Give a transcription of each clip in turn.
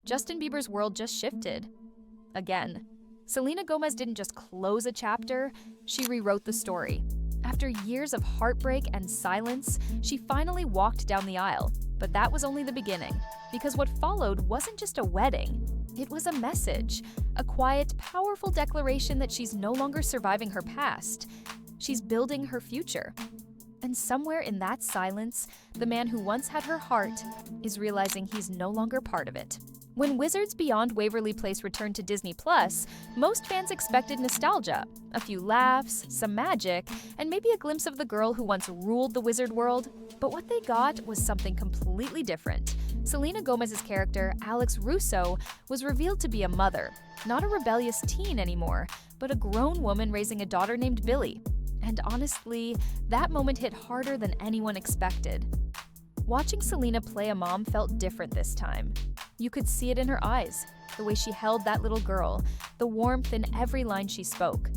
Justin Bieber's world just shifted. Again. Selena Gomez didn't just close a chapter, she rewrote the story. After years of heartbreak and silence, she finally walked down the aisle. But that was only the beginning, because what followed wasn't just a wedding. It was a message, a quiet, powerful declaration that she's no longer surviving her past. She's building her future. And somewhere in that silence, the man who once had her heart is realizing he's no longer part of it. When Wizards Beyond Waverly Place returned to Disney+, most fans expected nostalgia, a few laughs, some magic, and maybe a glimpse of the girl who once ruled the wizard world. But what they got was something completely different. Selena Gomez's character, Alex Russo, was revealed to be a mother, not a rebellious teen anymore, but a grown woman raising a daughter named Billy. And honestly, that moment hit harder than anyone expected. Watching Selena play a mom felt different this time. You could see it in her eyes, the way she held that little girl, the warmth in every line she spoke.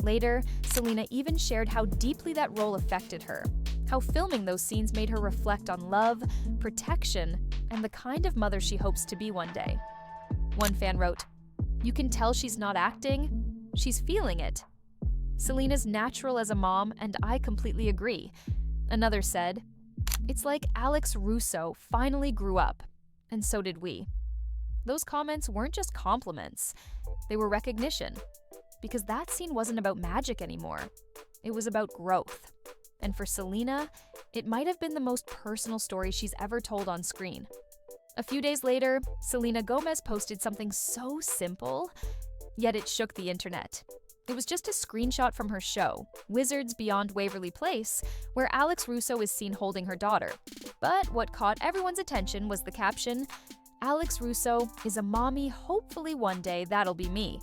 Later, Selena even shared how deeply that role affected her, how filming those scenes made her reflect on love, protection, and the kind of mother she hopes to be one day. One fan wrote, "You can tell she's not acting, she's feeling it." Selena's natural as a mom, and I completely agree. Another said, "It's like Alex Russo finally grew up, and so did we." Those comments weren't just compliments, they were recognition. Because that scene wasn't about magic anymore. It was about growth. And for Selena, it might have been the most personal story she's ever told on screen. A few days later, Selena Gomez posted something so simple, yet it shook the internet. It was just a screenshot from her show, Wizards Beyond Waverly Place, where Alex Russo is seen holding her daughter. But what caught everyone's attention was the caption, "Alex Russo is a mommy, hopefully one day that'll be me."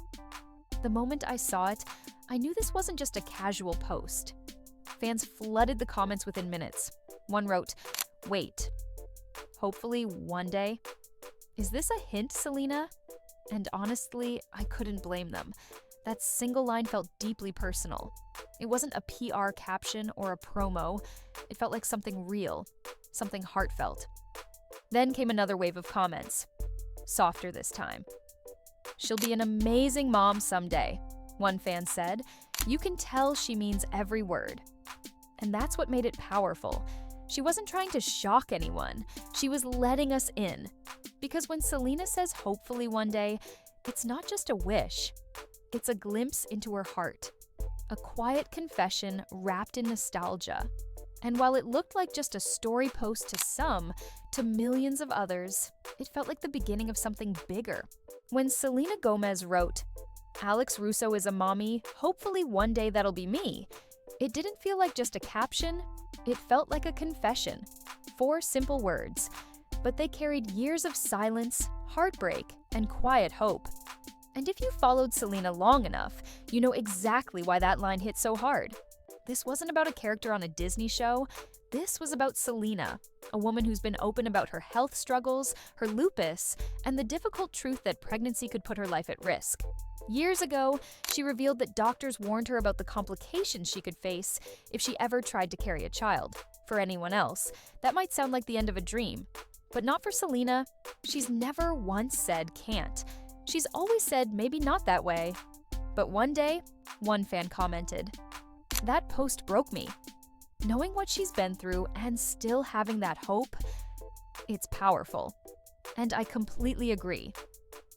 The moment I saw it, I knew this wasn't just a casual post. Fans flooded the comments within minutes. One wrote, "Wait, hopefully one day? Is this a hint, Selena?" And honestly, I couldn't blame them. That single line felt deeply personal. It wasn't a PR caption or a promo. It felt like something real, something heartfelt. Then came another wave of comments, softer this time. "She'll be an amazing mom someday," one fan said. "You can tell she means every word." And that's what made it powerful. She wasn't trying to shock anyone. She was letting us in. Because when Selena says hopefully one day, it's not just a wish. It's a glimpse into her heart. A quiet confession wrapped in nostalgia. And while it looked like just a story post to some, to millions of others, it felt like the beginning of something bigger. When Selena Gomez wrote, "Alex Russo is a mommy, hopefully one day that'll be me," it didn't feel like just a caption, it felt like a confession. 4 simple words, but they carried years of silence, heartbreak, and quiet hope. And if you followed Selena long enough, you know exactly why that line hit so hard. This wasn't about a character on a Disney show. This was about Selena, a woman who's been open about her health struggles, her lupus, and the difficult truth that pregnancy could put her life at risk. Years ago, she revealed that doctors warned her about the complications she could face if she ever tried to carry a child. For anyone else, that might sound like the end of a dream. But not for Selena. She's never once said can't. She's always said maybe not that way. But one day, one fan commented, "That post broke me." Knowing what she's been through and still having that hope, it's powerful. And I completely agree.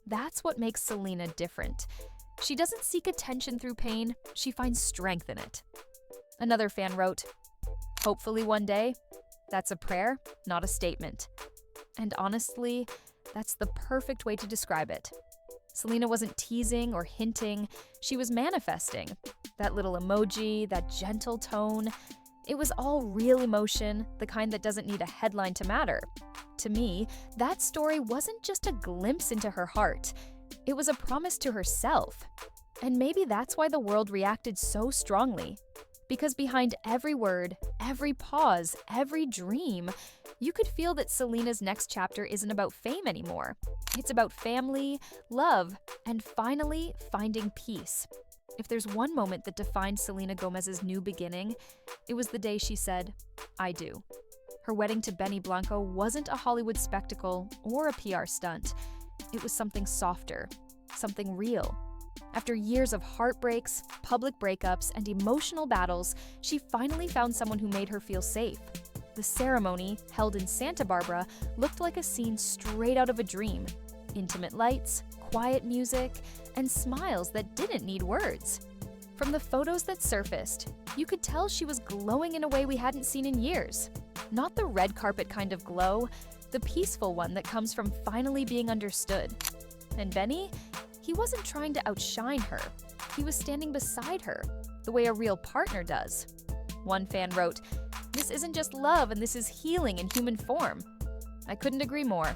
That's what makes Selena different. She doesn't seek attention through pain, she finds strength in it. Another fan wrote, "Hopefully one day, that's a prayer, not a statement." And honestly, that's the perfect way to describe it. Selena wasn't teasing or hinting, she was manifesting. That little emoji, that gentle tone, it was all real emotion, the kind that doesn't need a headline to matter. To me, that story wasn't just a glimpse into her heart, it was a promise to herself. And maybe that's why the world reacted so strongly. Because behind every word, every pause, every dream, you could feel that Selena's next chapter isn't about fame anymore. It's about family, love, and finally finding peace. If there's one moment that defined Selena Gomez's new beginning, it was the day she said, "I do." Her wedding to Blanco wasn't a Hollywood spectacle or a PR stunt. it was something softer, something real. After years of heartbreaks, public breakups, and emotional battles, she finally found someone who made her feel safe. The ceremony, held in Santa Barbara, looked like a scene straight out of a dream. Intimate lights, quiet music, and smiles that didn't need words. From the photos that surfaced, you could tell she was glowing in a way we hadn't seen in years. Not the red carpet kind of glow, the peaceful one that comes from finally being understood. And Benny? He wasn't trying to outshine her. He was standing beside her, the way a real partner does. One fan wrote, "This isn't just love, and this is healing in human form." I couldn't agree more.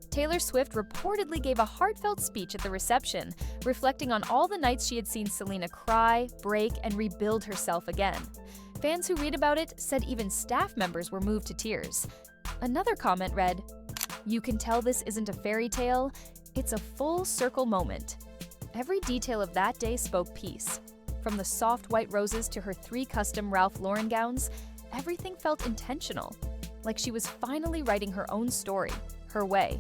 Taylor Swift reportedly gave a heartfelt speech at the reception, reflecting on all the nights she had seen Selena cry, break, and rebuild herself again. Fans who read about it said even staff members were moved to tears. Another comment read, "You can tell this isn't a fairy tale. It's a full circle moment." Every detail of that day spoke peace. From the soft white roses to her 3 custom Ralph Lauren gowns, everything felt intentional, like she was finally writing her own story, her way.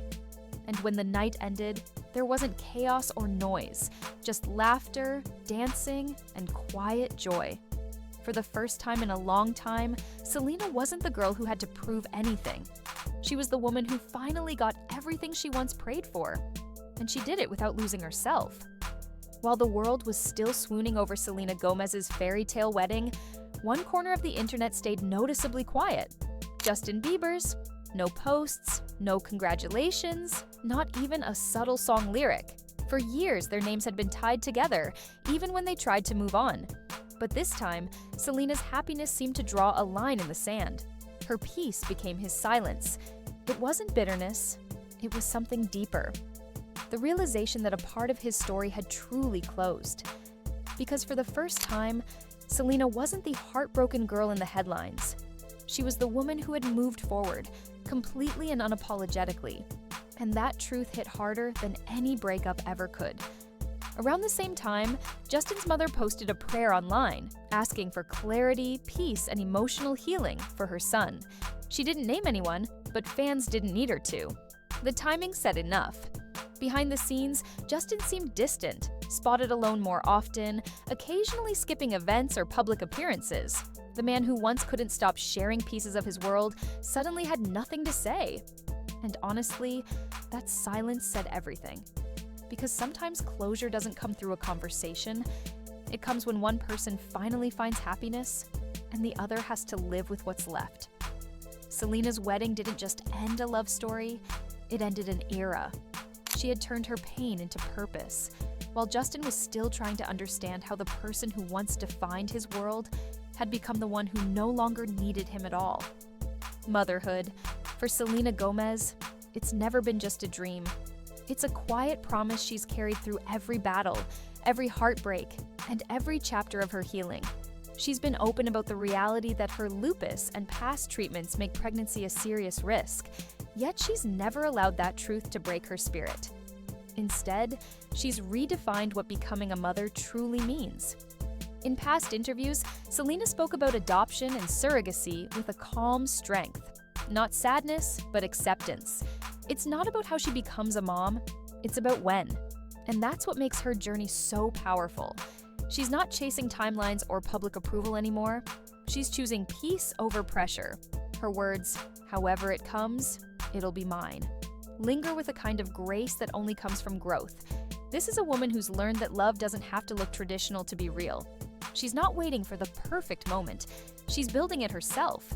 And when the night ended, there wasn't chaos or noise, just laughter, dancing, and quiet joy. For the first time in a long time, Selena wasn't the girl who had to prove anything. She was the woman who finally got everything she once prayed for. And she did it without losing herself. While the world was still swooning over Selena Gomez's fairy tale wedding, one corner of the internet stayed noticeably quiet. Justin Bieber's, no posts, no congratulations, not even a subtle song lyric. For years, their names had been tied together, even when they tried to move on. But this time, Selena's happiness seemed to draw a line in the sand. Her peace became his silence. It wasn't bitterness, it was something deeper. The realization that a part of his story had truly closed. Because for the first time, Selena wasn't the heartbroken girl in the headlines. She was the woman who had moved forward, completely and unapologetically. And that truth hit harder than any breakup ever could. Around the same time, Justin's mother posted a prayer online, asking for clarity, peace, and emotional healing for her son. She didn't name anyone, but fans didn't need her to. The timing said enough. Behind the scenes, Justin seemed distant, spotted alone more often, occasionally skipping events or public appearances. The man who once couldn't stop sharing pieces of his world suddenly had nothing to say. And honestly, that silence said everything. Because sometimes closure doesn't come through a conversation. It comes when one person finally finds happiness and the other has to live with what's left. Selena's wedding didn't just end a love story, it ended an era. She had turned her pain into purpose, while Justin was still trying to understand how the person who once defined his world had become the one who no longer needed him at all. Motherhood, for Selena Gomez, it's never been just a dream. It's a quiet promise she's carried through every battle, every heartbreak, and every chapter of her healing. She's been open about the reality that her lupus and past treatments make pregnancy a serious risk, yet she's never allowed that truth to break her spirit. Instead, she's redefined what becoming a mother truly means. In past interviews, Selena spoke about adoption and surrogacy with a calm strength. Not sadness, but acceptance. It's not about how she becomes a mom, it's about when. And that's what makes her journey so powerful. She's not chasing timelines or public approval anymore. She's choosing peace over pressure. Her words, "However it comes, it'll be mine," linger with a kind of grace that only comes from growth. This is a woman who's learned that love doesn't have to look traditional to be real. She's not waiting for the perfect moment. She's building it herself.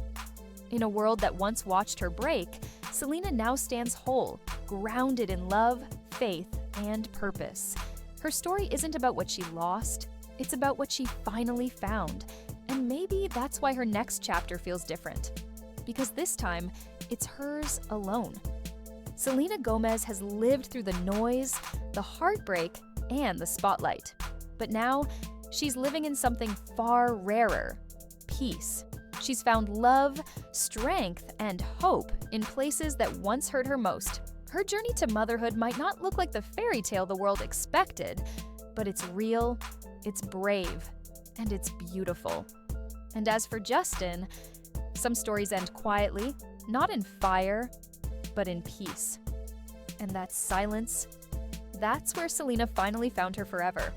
In a world that once watched her break, Selena now stands whole, grounded in love, faith, and purpose. Her story isn't about what she lost, it's about what she finally found. And maybe that's why her next chapter feels different. Because this time, it's hers alone. Selena Gomez has lived through the noise, the heartbreak, and the spotlight. But now, she's living in something far rarer: peace. She's found love, strength, and hope in places that once hurt her most. Her journey to motherhood might not look like the fairy tale the world expected, but it's real, it's brave, and it's beautiful. And as for Justin, some stories end quietly, not in fire, but in peace. And that silence, that's where Selena finally found her forever.